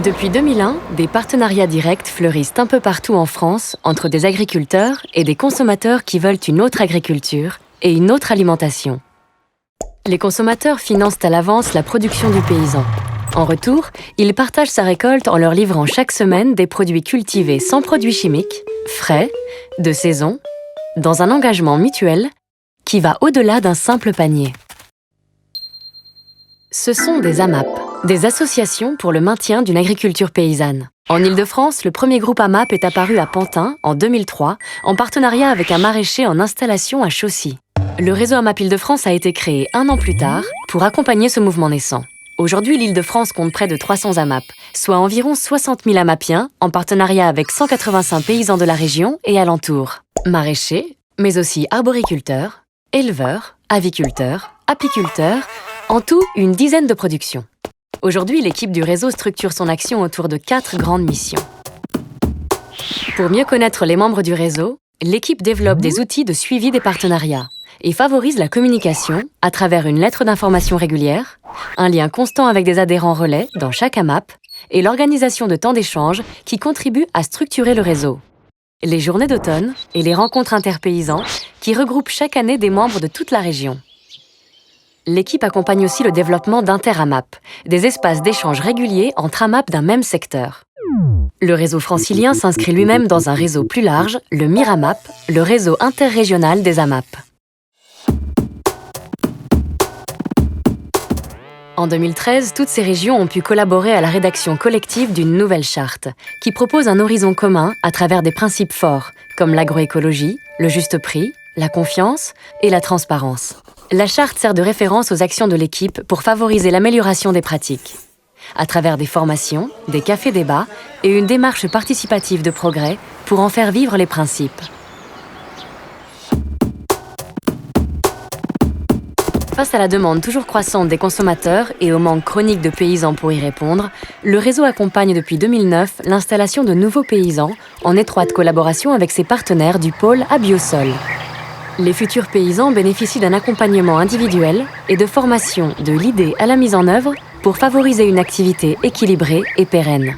Depuis 2001, des partenariats directs fleurissent un peu partout en France entre des agriculteurs et des consommateurs qui veulent une autre agriculture et une autre alimentation. Les consommateurs financent à l'avance la production du paysan. En retour, ils partagent sa récolte en leur livrant chaque semaine des produits cultivés sans produits chimiques, frais, de saison, dans un engagement mutuel qui va au-delà d'un simple panier. Ce sont des AMAP, des associations pour le maintien d'une agriculture paysanne. En Île-de-France, le premier groupe AMAP est apparu à Pantin en 2003, en partenariat avec un maraîcher en installation à Chaussy. Le réseau AMAP Île-de-France a été créé 1 an plus tard pour accompagner ce mouvement naissant. Aujourd'hui, l'Île-de-France compte près de 300 AMAP, soit environ 60 000 AMAPiens, en partenariat avec 185 paysans de la région et alentours. Maraîchers, mais aussi arboriculteurs, éleveurs, aviculteurs, apiculteurs, en tout une dizaine de productions. Aujourd'hui, l'équipe du réseau structure son action autour de 4 grandes missions. Pour mieux connaître les membres du réseau, l'équipe développe des outils de suivi des partenariats et favorise la communication à travers une lettre d'information régulière, un lien constant avec des adhérents relais dans chaque AMAP et l'organisation de temps d'échange qui contribuent à structurer le réseau. Les journées d'automne et les rencontres interpaysans qui regroupent chaque année des membres de toute la région. L'équipe accompagne aussi le développement d'inter-AMAP, des espaces d'échange réguliers entre AMAP d'un même secteur. Le réseau francilien s'inscrit lui-même dans un réseau plus large, le MIRAMAP, le réseau interrégional des AMAP. En 2013, toutes ces régions ont pu collaborer à la rédaction collective d'une nouvelle charte, qui propose un horizon commun à travers des principes forts, comme l'agroécologie, le juste prix, la confiance et la transparence. La charte sert de référence aux actions de l'équipe pour favoriser l'amélioration des pratiques, à travers des formations, des cafés-débats et une démarche participative de progrès pour en faire vivre les principes. Face à la demande toujours croissante des consommateurs et au manque chronique de paysans pour y répondre, le réseau accompagne depuis 2009 l'installation de nouveaux paysans en étroite collaboration avec ses partenaires du pôle Abiosol. Les futurs paysans bénéficient d'un accompagnement individuel et de formation de l'idée à la mise en œuvre pour favoriser une activité équilibrée et pérenne.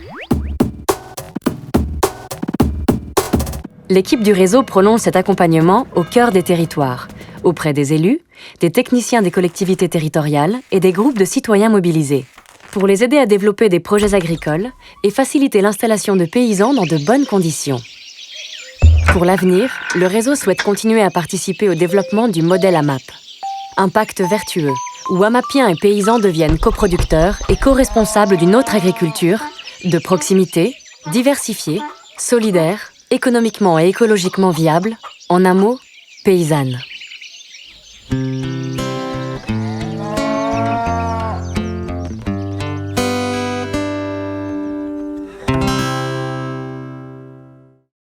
L'équipe du réseau prolonge cet accompagnement au cœur des territoires, auprès des élus, des techniciens des collectivités territoriales et des groupes de citoyens mobilisés, pour les aider à développer des projets agricoles et faciliter l'installation de paysans dans de bonnes conditions. Pour l'avenir, le réseau souhaite continuer à participer au développement du modèle AMAP. Un pacte vertueux, où AMAPiens et paysans deviennent coproducteurs et co-responsables d'une autre agriculture, de proximité, diversifiée, solidaire, économiquement et écologiquement viable, en un mot, paysanne.